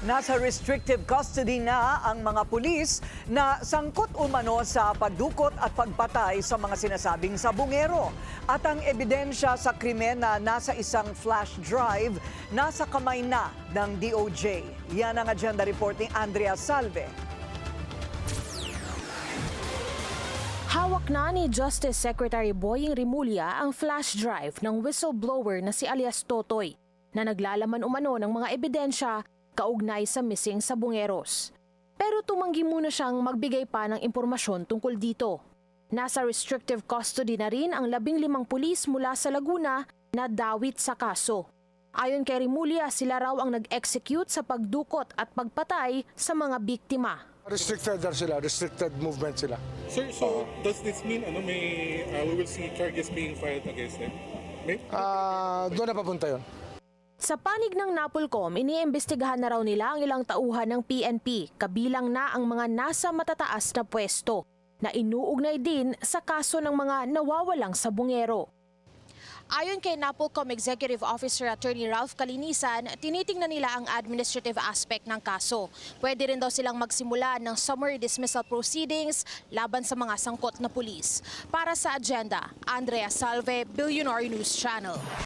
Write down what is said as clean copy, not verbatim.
Nasa restrictive custody na ang mga pulis na sangkot umano sa pagdukot at pagpatay sa mga sinasabing sabungero. At ang ebidensya sa krimen na nasa isang flash drive nasa kamay na ng DOJ. Yan ang agenda report ni Andrea Salve. Hawak na ni Justice Secretary Boying Rimulya ang flash drive ng whistleblower na si alias Totoy na naglalaman umano ng mga ebidensya kaugnay sa missing sabungeros. Pero tumanggi muna siyang magbigay pa ng impormasyon tungkol dito. Nasa restrictive custody na rin ang 15 pulis mula sa Laguna na dawit sa kaso. Ayon kay Rimulya, sila raw ang nag-execute sa pagdukot at pagpatay sa mga biktima. Restricted sila, restricted movement sila. Sir, so does this mean we will see charges being filed against them? Doon na papunta yun. Sa panig ng Napolcom, iniimbestigahan na raw nila ang ilang tauhan ng PNP, kabilang na ang mga nasa matataas na pwesto, na inuugnay din sa kaso ng mga nawawalang sabungero. Ayon kay Napolcom Executive Officer Attorney Ralph Calinisan, tinitingnan nila ang administrative aspect ng kaso. Pwede rin daw silang magsimula ng summary dismissal proceedings laban sa mga sangkot na pulis. Para sa agenda, Andrea Salve, Billionaire News Channel.